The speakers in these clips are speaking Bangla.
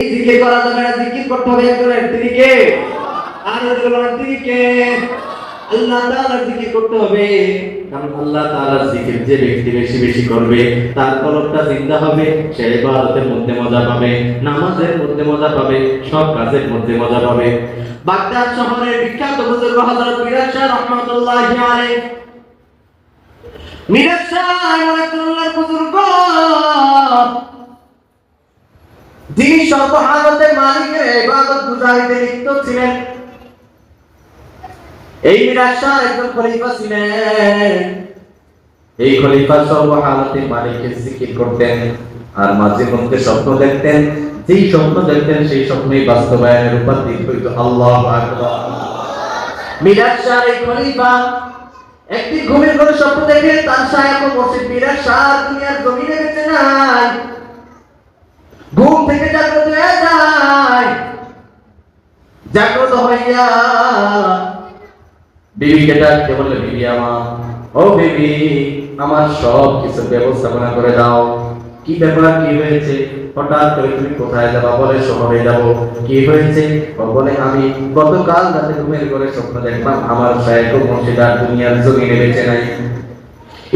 জিকির করা যাবে না, জিকির করতে হবে একজনের। তিনি কে? আর তিনি কে? আল্লাহ তাআলার জিকির করতে হবে। কারণ আল্লাহ তাআলার জিকির যে ব্যক্তি বেশি বেশি করবে তার কলবটা জিন্দা হবে, সে ইবাদতের মধ্যে মজা পাবে, নামাজের মধ্যে মজা পাবে, সব কাজের মধ্যে মজা পাবে। বাগদাদ শহরের বিখ্যাত বুজুর্গ হযরত মিরাজ শাহ রাহমাতুল্লাহি আলাইহি, মিরাজ শাহ রাহমাতুল্লাহর বুজুর্গ, যিনি সর্বহালতে মালিকের ইবাদত গুজারিতে লিপ্ত ছিলেন। এই মিরাজ শাহ একজন খলিফা ছিলেন। এই খলিফা সর্বহালতে মালিকের জিকির করতেন আর মাঝে মধ্যে স্বপ্ন দেখতেন। যেই স্বপ্ন দেখতেন সেই স্বপ্নই বাস্তবায়নের উপাধি হইত আল্লাহু আকবার। মিরাজ শাহ এই খলিফা একদিন ঘুমের ঘরে স্বপ্ন দেখে তার শায়খ মুর্শিদ মিরাজ শাহ দুনিয়ার জমিনে বেঁচে নাই। ঘুম থেকে জাগ্রত হয়ে যায়। জাগ্রত হইয়া বিবিকে ডাকতে বলে, বিবি আমার, ও বিবি, আমার সব কিছু ব্যবস্থাপনা করে দাও। কি ব্যাপার, কি হয়েছে? হঠাৎ করে তুমি কোথায় যাবা? বলে শহরে যাব। কি হয়েছে? বলে আমি গতকাল রাতে ঘুমের ঘরে স্বপ্ন দেখলাম আমার শায়খ মুর্শিদ আর দুনিয়ার জমিনে বেঁচে নাই।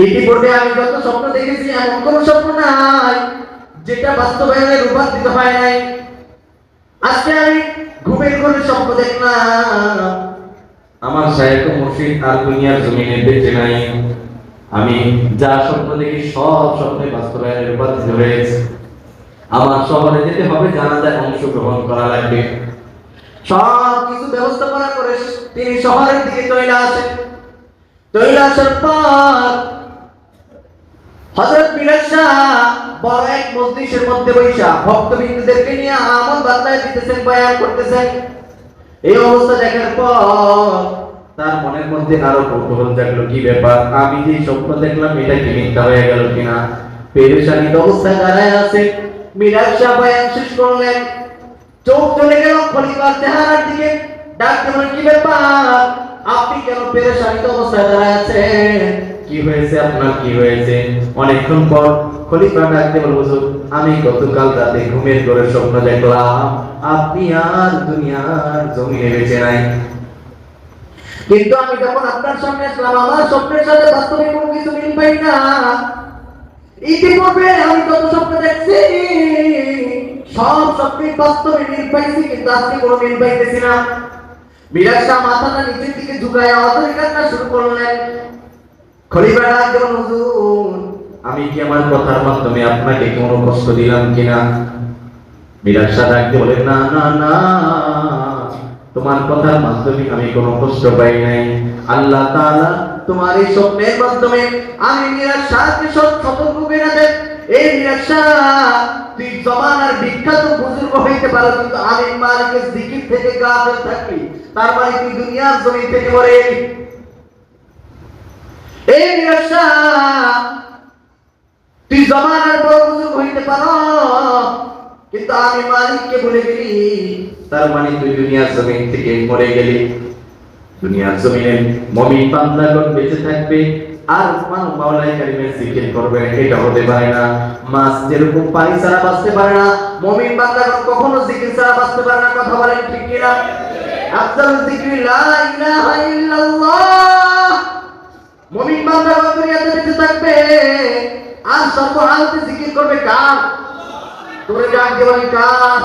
ইতিপূর্বে আমি যত স্বপ্ন দেখেছি এমন কোন স্বপ্ন নাই যেটা বাস্তবায়নে রূপান্তরিত হয় নাই। আজকে আমি ঘুমের ঘরে স্বপ্ন দেখলাম আমার শায়খ মুর্শিদ আর দুনিয়ার জমিনে বেঁচে নাই। আমি যা স্বপ্ন দেখি সব স্বপ্নে বাস্তবায়নে রূপান্তরিত হয়েছে। আমার শহরে যেতে হবে, জানাজায় অংশগ্রহণ করা লাগবে। সব কিছু ব্যবস্থাপনা করে তিনি শহরের দিকে চলে আসেন। চলে আসার পর হযরত মিরাজ শাহ বড় এক মজলিসের মধ্যে বসা ভক্তবৃন্দদেরকে নিয়ে আমল বাতলায় দিতেছেন, বয়ান করতেছেন। এই অবস্থা দেখার পর তার মনের মধ্যে আরো কৌতূহল জাগলো, কি ব্যাপার, আমি যে স্বপ্ন দেখলাম এটা কি মিথ্যা হয়ে গেল কিনা। পেরেশানির অবস্থায় দাঁড়ায় আছে। মিরাজ শাহ বয়ান শেষ করলেন, চোখ চলে গেল খলিফার চেহারার দিকে। ডাকতে বলেন, কি ব্যাপার, আপনি কেন পেরেশানির অবস্থায় দাঁড়ায় আছেন? কি হয়েছে আপনার, কি হয়েছে? অনেকক্ষণ পর খলিফা ডাকতে বলল, হুজুর, আমি গতকাল রাতে ঘুমের ঘরে স্বপ্ন দেখলাম আপনি আর দুনিয়ার জমিনে বেঁচে নাই। কিন্তু আমি যখন আপনার সামনে আসলাম আমার স্বপ্নের সাথে বাস্তবে কোনো কিছু মিল পাই না। ইতিপূর্বে আমি যত স্বপ্ন দেখছি সব স্বপ্নের বাস্তবে মিল পাইছি, কিন্তু আজকে কোনো মিল পাইতেছি না। মিরাজ শাহ মাথাটা নিচের দিকে ঝুঁকায় অতই কান্না শুরু করলেন। খলিফা ডাকতে বলল, হুজুর, আমি কি আমার কথার মাধ্যমে আপনাকে কোনো কষ্ট দিলাম কিনা? মিরাজ শাহ ডাকতে বলেন, না না না, তোমার কথার মাধ্যমে আমি কোনো কষ্ট পাই নাই। আল্লাহ তাআলা তোমার এই স্বপ্নের মাধ্যমে আমি মিরাজ শাহকে সতর্ক করে দেন, এই মিরাজ শাহ, তুই জমানার বিখ্যাত বুজুর্গ হইতে পারো, কিন্তু আমি মালিকের জিকির থেকে গাফিল থাকবি, তার মানে তুই দুনিয়ার জমিন থেকে মরে গেলি। এই মিরাজ শাহ, তুই জমানার বড় বুজুর্গ হইতে পারো, কিন্তু আমি মালিককে ভুলে গেলি, তার মানে তুই দুনিয়ার জমিন থেকে মরে গেলি। দুনিয়ার জমিনে মুমিন বান্দাগণ বেঁচে থাকবে আর মাওলাই কারীমের জিকির করবে, এটা হতে পারে না। মাছ যেরকম পানি ছাড়া বাঁচতে পারে না, মুমিন বান্দাগণ কখনো জিকির ছাড়া বাঁচতে পারে না। কথা বলেন ঠিক কিনা? আফজালুল যিকরি লা ইলাহা ইল্লাল্লাহ। মুমিন বান্দাগণ দুনিয়াতে বেঁচে থাকবে আর সর্বহালতে জিকির করবে কার? তোরে ডাক দেবেন কার?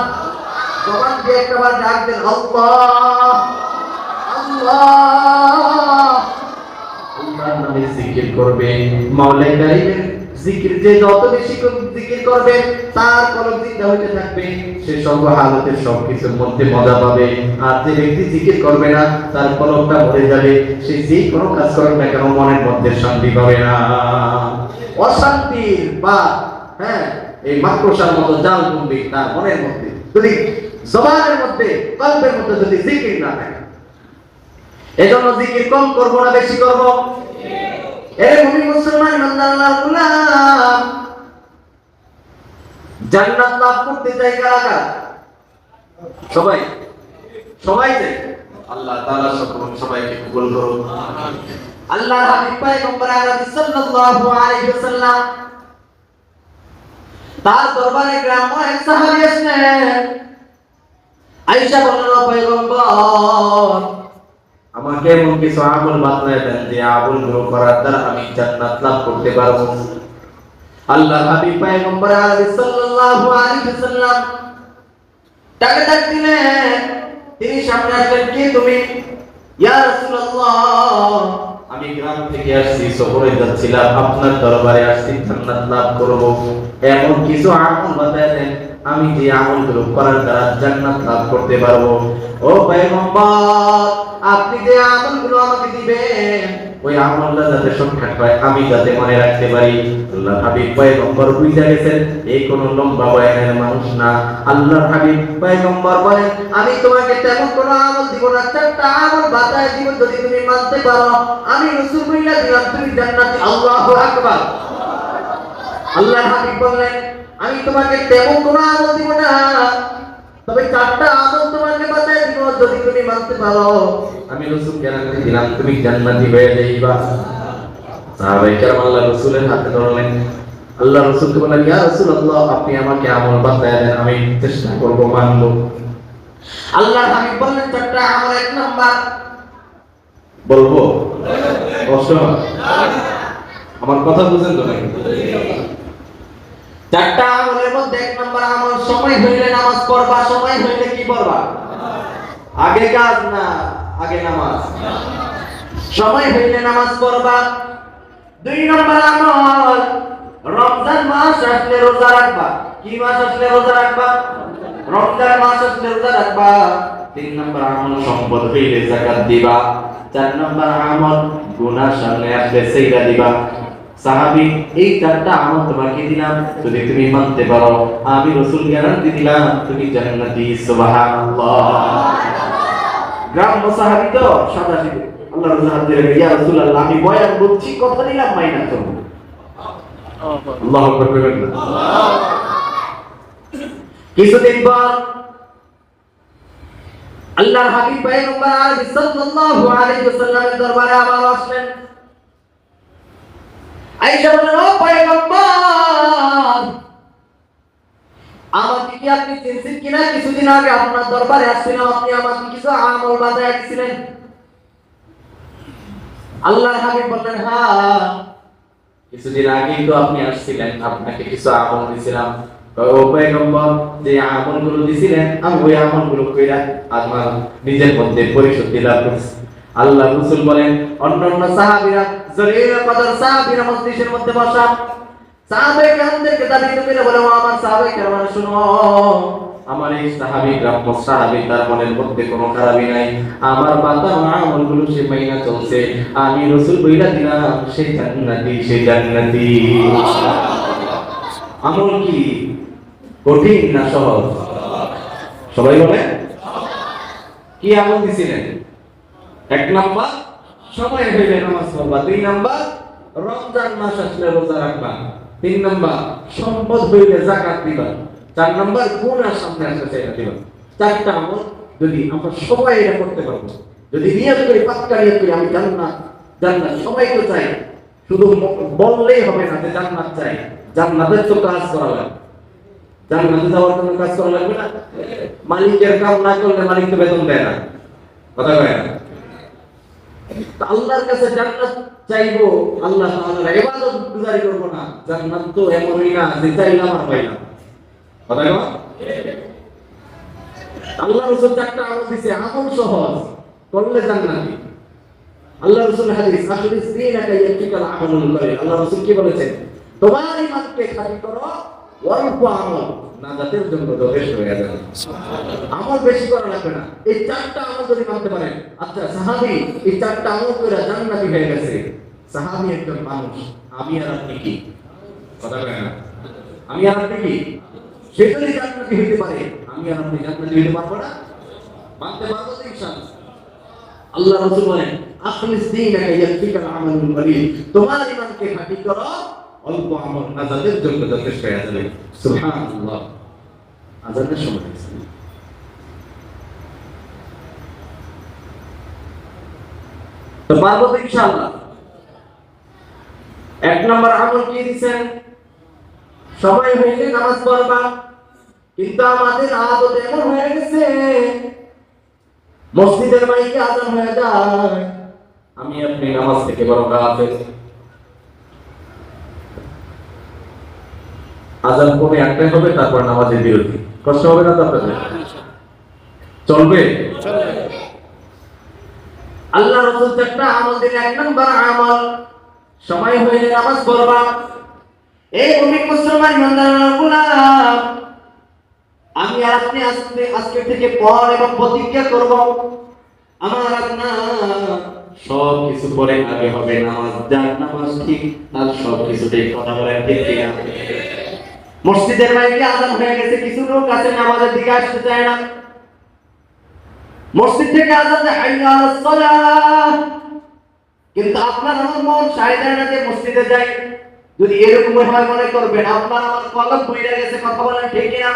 জবান দিয়ে একবার ডাক দেন, আল্লাহ আল্লাহ। আল্লাহর নামে জিকির করবে। মাওলাই কারীমের জিকির যে যত বেশি জিকির করবে তার কলব জিন্দা হতে থাকবে, সে সর্বহালতে সবকিছুর মধ্যে মজা পাবে। আর যে ব্যক্তি জিকির করবে না তার কলবটা মরে যাবে, সে যে কোনো কাজ করবে না কেন মনের মধ্যে শান্তি পাবে না। অশান্তির বা এই মাকড়সার মতো জাল বুনবে তার মনের মধ্যে, যদি জবানের মধ্যে কলবের মধ্যে যদি জিকির না থাকে। এজন্য জিকির কম করব না বেশি করব? এর মুমিন মুসলমান ইমানদার গোলাম জান্নাত লাভ করতে চাই কারা কারা? সবাই, সবাই চাই। আল্লাহ তাআলা সবাইকে কবুল করুন। আল্লাহর হাবিব পয়গম্বর আরবি সাল্লাল্লাহু আলাইহি ওয়াসাল্লাম তার দরবারে গ্রাম্য এক সাহাবী আসলেন। আয়েশা বললেন, ও পয়গম্বর, আমাকে এমন কিছু আমল বাতলায় দেন যে আমলগুলো করার দ্বারা আমি জান্নাত লাভ করতে পারবো। আল্লাহর হাবিব পয়গম্বর আলাইহিস সাল্লাল্লাহু আলাইহি ওয়াসাল্লাম তাকে ডাক দিলেন। তিনি সামনে আসলেন, কে তুমি? ইয়া রাসূলুল্লাহ, আমি গ্রাম থেকে আসছি, সফরে যাচ্ছিলাম, আপনার দরবারে আসছি জান্নাত লাভ করব। এমন কিছু আমল বাতায় দেন আমি যে আমলগুলো করার দ্বারা জান্নাত লাভ করতে পারবো। ও পয়গম্বর, আপনি যে আমলগুলো আমাকে দিবেন ওই আমলটা যাতে সঠিক হয়, আমি যাতে মনে রাখতে পারি। আল্লাহর হাবিব পয়গম্বর বুঝা গেছেন এই কোন লম্বা বয়ানের মানুষ না। আল্লাহর হাবিব পয়গম্বর বলেন, আমি তোমাকে তেমন কোনো আমল দিব না, চারটা আমল বাতায় দিব, যদি তুমি মানতে পারো আমি রাসূল বইলা দিলাম তুমি জান্নাতি। আল্লাহু আকবার। আল্লাহর হাবিব বললেন, আমি তোমাকে তেমন কোনো আমল দিব না, তবে চারটা আমল তোমাকে বাতায় দিব, যদি তুমি মানতে পারো আমি রাসূল গ্যারান্টি দিলাম তুমি জান্নাতি হয়ে যাইবা। সাহাবায়ে কেরাম আল্লাহর রাসূলের হাতে ধরলেন। আল্লাহর রাসূলকে বললেন, ইয়া রাসূলুল্লাহ, আপনি আমাকে আমল বাতায় দেন, আমি চেষ্টা করব মানব। আল্লাহর হাবিব বললেন, চারটা আমল। এক নাম্বার, বলবো কষ্ট আমার কথা বুঝেন তো নাকি? চারটা আমলের মধ্যে এক নাম্বার আমল, সময় হইলে নামাজ পড়বা। সময় হইলে কি পড়বা? আগে কাজ না, আগে নামাজ। সময় হইলে নামাজ পড়বা। দুই নম্বর আমল, রমজান মাস আসলে রোজা রাখবা। কি মাস আসলে রোজা রাখবা? রমজান মাস আসলে রোজা রাখবা। তিন নম্বর আমল, সম্পদ হইলে যাকাত দিবা। চার নম্বর আমল, গুনাহ সামনে আসলে সাইয়্যা দিবা। সাহাবী, এই চারটা আমল তোমাকে দিলাম, যদি তুমি মানতে পারো আমি রাসূল গ্যারান্টি দিলাম তুমি জান্নাতি। সুবহানাল্লাহ। গ্রাম্য সাহাবী তো সাদাসিধে। আল্লাহর রাসূল বললেন, ইয়া রাসূলুল্লাহ, আমি বয়ান বলছি, কথা দিলাম মাইনা করব। আল্লাহু আকবার। কিছুদিন পর আল্লাহর হাবিব পয়গম্বর আলাইহিস সাল্লাল্লাহু আলাইহি ওয়াসাল্লামের দরবারে আবার আসলেন। আয়েশা বললেন, ও পয়গম্বর, আমাকে কি আপনি চিনছেন কিনা? কিছুদিন আগে আপনার দরবারে আসছিলাম, আপনি আমাকে কিছু আমল বাতায় দিয়েছিলেন। আল্লাহর হাবিব বললেন, হ্যাঁ, কিছুদিন আগেই তো আপনি আসছিলেন, আপনাকে কিছু আমল দিয়েছিলাম। ও পয়গম্বর, যে আমলগুলো দিয়েছিলেন আমি ওই আমলগুলো কইরা আমার নিজের মধ্যে পরিশুদ্ধি লাভ করেছি। আল্লাহ রাসূল বলেন, অন্যান্য সাহাবীরা জলিল কদর সাহাবীরা মজলিসের মধ্যে বসা, সাহাবায়ে কেরামদেরকে দাবিত করে বলে, ও আমার সাহাবায়ে কেরাম, শুনো, আমার এই সাহাবী গ্রাম্য সাহাবী, তার মনের মধ্যে কোনো খারাপই নাই, আমার বাতানো আমলগুলো সে মাইনা চলছে, আমি রাসূল বইলা দিলাম সে জান্নাতি, সে জান্নাতি। আমল কি কঠিন না সহজ? সবাই বলে কি আমল দিছিলেন? এক নাম্বার, সময় হইলে নামাজ পড়বা। দুই নাম্বার, রমজান মাস আসলে রোজা রাখবা। তিন নাম্বার, সম্পদ হইলে যাকাত দিবা। চার নাম্বার, গুনাহ সামনে আসলে সেটা দিবা। চারটা আমল যদি আমরা সবাই এটা করতে পারবো, যদি নিয়ত করি, পাক্কা নিয়ত করি আমি জান্নাত জান্নাত, সবাই তো চাই, শুধু বললেই হবে না যে জান্নাত চাই। জান্নাতের তো কাজ করা লাগবে, জান্নাতে যাওয়ার জন্য কাজ করা লাগবে না? মালিকের কাজ না করলে মালিক তো বেতন দেয় না, কথা কয় না? আল্লাহর কাছে জান্নাত চাইবো, আল্লাহ তাআলার ইবাদত গুজারি করব না। জান্নাত তো এমনই না যে চাইলাম আর পাইলাম, কথা কয়? আল্লাহ রাসূল চারটা আমল দিয়েছে, আমল সহজ, করলে জান্নাতি। আল্লাহ রাসূল হাদিস, আখরিস দীনাকা ইয়াতিকাল আমালুল কলিল। আল্লাহ রাসূল কি বলেছেন? তোমার ঈমানকে খাঁটি করো, অল্প আমল নাজাতের জন্য যথেষ্ট হয়ে যাবে। আমল বেশি করা লাগবে না। এই চারটা আমল যদি করতে পারেন, আচ্ছা সাহাবী এই চারটা আমল করে জান্নাতি হয়ে গেছে। সাহাবী একজন মানুষ, আমি আর আপনি কি? কথা বলেন না? আমি আর আপনি কি? সে যদি জান্নাতি হতে পারে, আমি আর আপনি জান্নাতি হতে পারবো না? মানতে পারবো তো ইনশাআল্লাহ। আল্লাহ রাসূল বলেন, আখলিস দীনাকা ইয়াতিকাল আমালুল কলিল, তোমার ঈমানকে খাঁটি করো, অল্প আমল নাজাতের জন্য যথেষ্ট হয়ে যাবে। সুবহানাল্লাহ। আযানের সময় হয়েছে। তো পারবো তো ইনশাআল্লাহ। এক নম্বর আমল কি দিবেন? সবাই হইলে নামাজ পড়বা। কিন্তু আমাদের আদত এমন হয়ে গেছে, মসজিদের মাইকে আজান হয়ে যায়, আমি আপনি নামাজ থেকে বড় গাফেল। আজান কমে একটাই হবে, তারপর নামাজের বিরতি। কষ্ট হবে না তো আপনাদের? চলবে? আল্লাহ রাসূল একটা আমল দিলে, এক নম্বর আমল, সময় হইলে নামাজ পড়বা। এই মুমিন মুসলমান ইমানদারের গোলাম, আমি আর আপনি আজকে থেকে পর এবং প্রতিজ্ঞা করব, আমার আপনার সব কিছু পরে আগে হবে নামাজ। যার নামাজ ঠিক তার সব কিছু ঠিক। কথা বলেন ঠিক কিনা? মসজিদের মাইকে আজান হয়ে গেছে, কিছু লোক আছে নামাজের দিকে আসতে চায় না। মসজিদ থেকে আজান দেয় হাইয়া আলাস সালাহ, কিন্তু আপনার আমার মন চায় না যে মসজিদে যাই। যদি এরকম হয়, মনে করবেন আপনার আমার কলব বইরা গেছে। কথা বলেন ঠিক কিনা?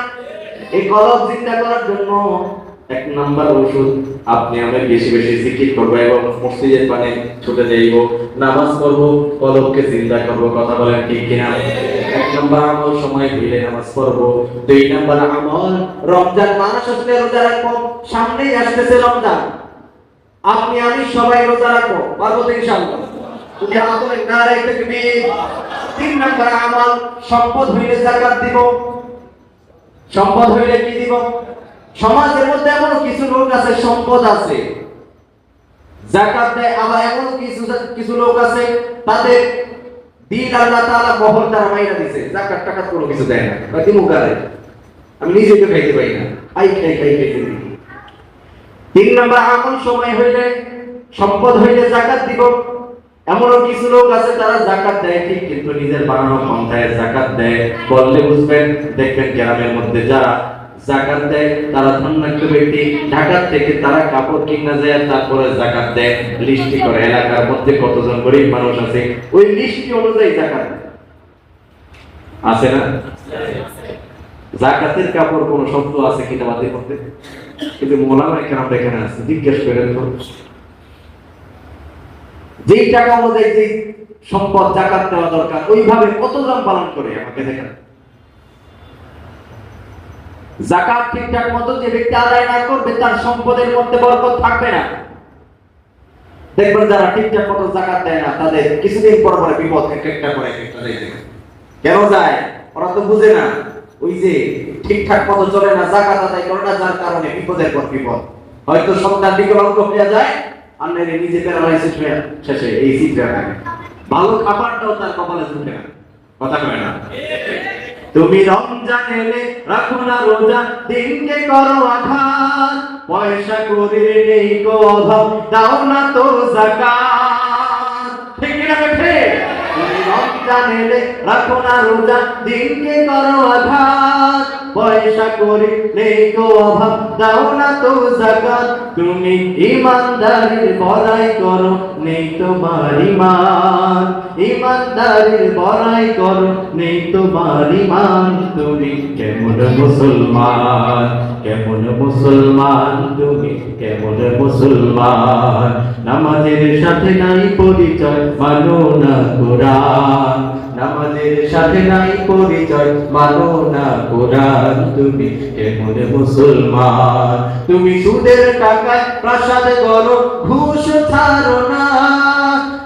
এই কলব জিন্দা করার জন্য এক নাম্বার ওষুধ, আপনি আমরা বেশি বেশি জিকির করবো এবং মসজিদের পানে ছুটে যাইব, নামাজ পড়বো, কলবকে জিন্দা করবো। কথা বলেন ঠিক কিনা? এক নাম্বার আমল, সময় হইলে নামাজ পড়বো। দুই নাম্বার আমল, রমজান মাস আসলে রোজা রাখবো। সামনেই আসতেছে রমজান, আপনি আমি সবাই রোজা রাখবো, পারবো তো ইনশাআল্লাহ? যদি হাত তুলে নারে তাকবীর। তিন নাম্বার আমল, সম্পদ হইলে যাকাত দিব। সম্পদ হইলে কি দিব? সমাজের মধ্যে এমন কিছু লোক আছে, সম্পদ আছে, যাকাত দেয়। আবার এমন কিছু লোক আছে, তাদের দিন আল্লাহ তাআলা বহর দ্বারা মাইরা দিয়েছে, যাকাত টাকাত কোনো কিছু দেয় না। বাকি মুকারে আমি নিজে তো খাইতে পারি না, খাই। তিন নাম্বার আমল, সময় হইলে, সম্পদ হইলে যাকাত দিব। এমন কিছু লোক আছে, তারা যাকাত দেয় ঠিক, কিন্তু নিজের বানানো পন্থায় যাকাত দেয়। বললে বুঝবেন, দেখবেন গ্রামের মধ্যে যারা যাকাত দেয় তারা ধনাঢ্য ব্যক্তি। ঢাকা থেকে তারা কাপড় কিনা যায়, তারপরে যাকাত দেয়। লিস্টি করে এলাকার মধ্যে কতজন গরিব মানুষ আছে, ওই লিস্টি অনুযায়ী যাকাত আছে না? যাকাতের কাপড় কোন শব্দ আছে কিনা বাতিল করতে? কিন্তু মোলামা কেরাম এখানে আছে, জিজ্ঞেস করেন তো। যেই টাকা অনুযায়ী যে সম্পদ যাকাত দেওয়া দরকার, ওইভাবে কতজন পালন করে আমাকে দেখান। যাকাত ঠিকঠাক মতো যে ব্যক্তি আদায় না করবে, তার সম্পদের মধ্যে বরকত থাকবে না। দেখবেন যারা ঠিকঠাক মতো যাকাত দেয় না, তাদের কিছুদিন পর পরে বিপদ একটা করে একটা যাইতে। কেন যায়? ওরা তো বুঝে না, ওই যে ঠিকঠাক মতো চলে না, যাকাত আদায় করে না, যার কারণে বিপদের পর বিপদ। হয়তো সন্তান বিকলাঙ্গ হয়ে যায়, আর নাইলে নিজে প্যারালাইসিস হয়ে শেষে এই চিত্রা থাকে। ভালো খাবারটাও তার কপালে জুটে না। কথা কয় না? তুমি রমজান এলে রাখো না রোজা, দিনকে করো আঘাত, পয়সা করে নেই গো অভাব, দাও না তো যাকাত। ঠিক না বেঠে? তুমি রমজান এলে রাখো না রোজা, দিনকে করো আঘাত, পয়সা করে নেই গো অভাব, দাও না তো যাকাত। তুমি ইমানদারির বড়াই করো, নেই তোমার ঈমান। ইমানদারির বড়াই করো, নেই তোমার ঈমান। তুমি কেমন মুসলমান, কেমন মুসলমান, তুমি কেমন মুসলমান। নামাজের সাথে নাই পরিচয়, মানো না কোরআন। নামাজের সাথে নাই পরিচয়, মানো না কোরআন। তুমি কেমন মুসলমান। তুমি সুদের টাকায় প্রাসাদ করো, ঘুষ ছাড়ো না,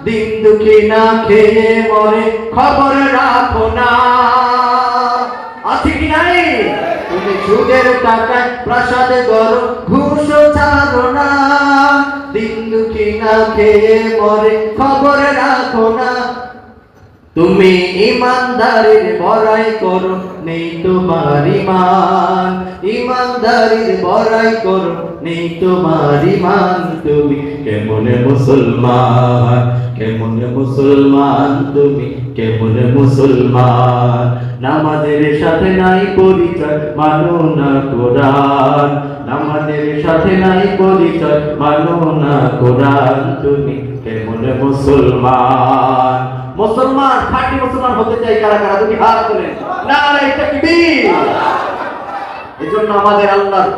দিন দুঃখী না খেয়ে মরে, খবর রাখো না। আছে কি নাই? তুমি সুদের টাকায় প্রাসাদ করো, ঘুষ ছাড়ো না, দিন দুঃখী না খেয়ে মরে, খবর রাখো না। তুমি ইমানদারির বড়াই করো, নেই তোমার ঈমান। ইমানদারির বড়াই করো, নেই তোমার ঈমান। তুমি কেমন মুসলমান, কেমন মুসলমান, তুমি কেমন মুসলমান। নামাজের সাথে নাই পরিচয়, মানো না কোরআন। নামাজের সাথে নাই পরিচয়, মানো না কোরআন। তুমি কেমন মুসলমান। মুসলমান, খাঁটি মুসলমান হতে চাই কারা কারা? তুমি হাত তোলেন। নারে তাকবীর। এজন্য আমাদের আল্লাহর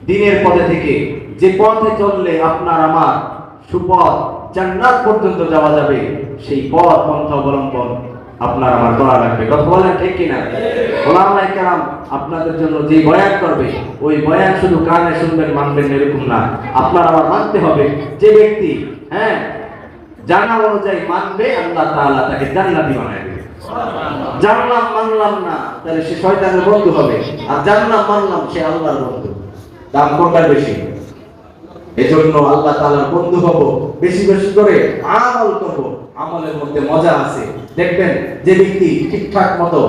দ্বীনের পথে থেকে, যে পথে চললে আপনার আমার সুপথ জান্নাত পর্যন্ত যাওয়া যাবে, সেই পথ পন্থা অবলম্বন আপনার আমার করা লাগবে। কথা বলেন ঠিক কিনা? ওলামায়ে কেরাম আপনাদের জন্য যে বয়ান করবে, ওই বয়ান শুধু কানে শুনবেন মানবেন এরকম না, আপনার আমার মানতে হবে। যে ব্যক্তি জানা অনুযায়ী মানবে, আল্লাহ তাআলা তাকে জান্নাতি বানায় দেবে। জানলাম মানলাম না, তাহলে সে শয়তানের বন্ধু হবে, আর জানলাম মানলাম সে আল্লাহর বন্ধু। দাম কোনটা বেশি? এজন্য আল্লাহ তাআলার বন্ধু হব, বেশি বেশি করে আমল করব। আমলের মধ্যে মজা আছে। দেখবেন যে ব্যক্তি ঠিকঠাক মতো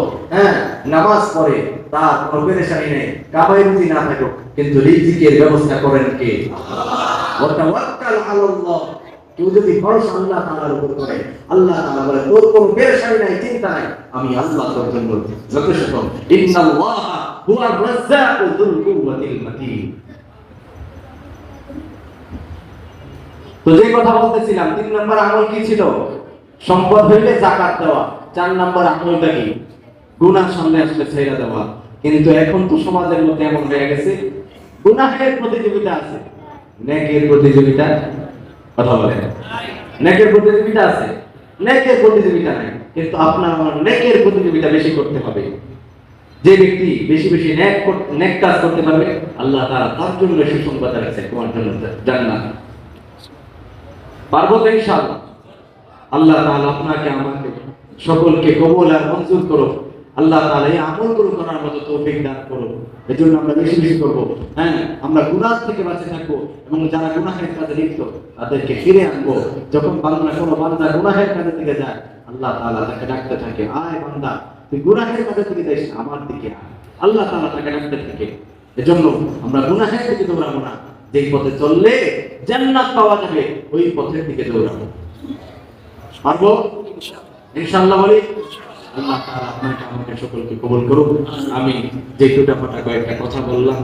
নামাজ পড়ে, তার কোনো পেরেশানি নেই, কামাই রুজি না থাকুক, কিন্তু রিজিকের ব্যবস্থা করেন কে? আল্লাহ। ওয়া তাওয়াক্কাল আলাল্লাহ। কেউ যদি ভরসা আল্লাহ তাআলার উপর করে, আল্লাহ তাআলা বলে তোর কোনো পেরেশানি নাই, চিন্তা নাই, আমি আল্লাহ তোর জন্য যথেষ্ট। ইন্নাল্লাহা হুয়ার রাজ্জাকু যুল কুওয়াতিল মাতিন। তো যে কথা বলতেছিলাম, 3 নম্বর আমল কি ছিল? সম্পদ হইলে যাকাত দেওয়া। 4 নম্বর আমলটা কি? গুনাহ সামনে আসলে ছেড়ে দেওয়া। কিন্তু এখন তো সমাজের মধ্যে এমন হয়ে গেছে, গুনাহের প্রতিযোগিতা আছে, নেকের প্রতিযোগিতা। কথা বলেন, নেকের প্রতিযোগিতা আছে, নেকের প্রতিযোগিতা নাই। কিন্তু আপনার আমার নেকের প্রতিযোগিতা বেশি করতে হবে। যে ব্যক্তি বেশি বেশি নেক কাজ করতে পারবে, আল্লাহ তাআলা তার জন্য সুসংবাদ রাখছে, তোমার জন্য জান্নাত। পারবো তো ইনশাআল্লাহ। আল্লাহ তাআলা আপনাকে আমাকে সকলকে কবুল আর মঞ্জুর করো। আল্লাহ তাআলা এই আমলগুলো করার মতো তৌফিক দান করো। এজন্য আমরা বেশি বেশি করব। আমরা গুনাহ থেকে বাঁচে থাকবো, এবং যারা গুনাহের কাজে লিপ্ত তাদেরকে ফিরে আনবো। যখন কোনো বান্দা গুনাহের কাজে থেকে যায়, আল্লাহ তাআলা তাকে ডাকতে থাকে, আয় বান্দা তুই গুনাহের কাজে থেকে যাস, আমার দিকে আয়। আল্লাহ তাআলা তাকে ডাকতে থাকে। এজন্য আমরা গুনাহের দিকে দৌড়াবো না, যেই পথে চললে জান্নাত পাওয়া যাবে ওই পথের দিকে দৌড়াবো। পারবো ইনশাআল্লাহ বলি। আল্লাহ তাআলা আপনাকে আমাকে সকলকে কবুল করুন। আমি যে দুটা ফাটা কয়েকটা কথা বললাম,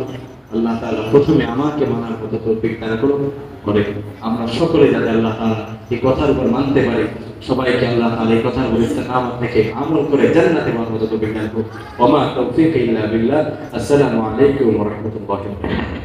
আল্লাহ তাআলা প্রথমে আমাকে মানার মতো তৌফিক দান করুন, পরে আমরা সকলে যাতে আল্লাহ তাআলা এই কথার উপর মানতে পারি, সবাইকে আল্লাহ তাআলা এই কথার উপর ইস্তেকামত থেকে আমল করে জান্নাতে যাওয়ার মতো তৌফিক দান করুন। ওয়া মা তাওফীক ইল্লা বিল্লাহ। আসসালামু আলাইকুম ওয়া রাহমাতুল্লাহি ওয়া বারাকাতুহু।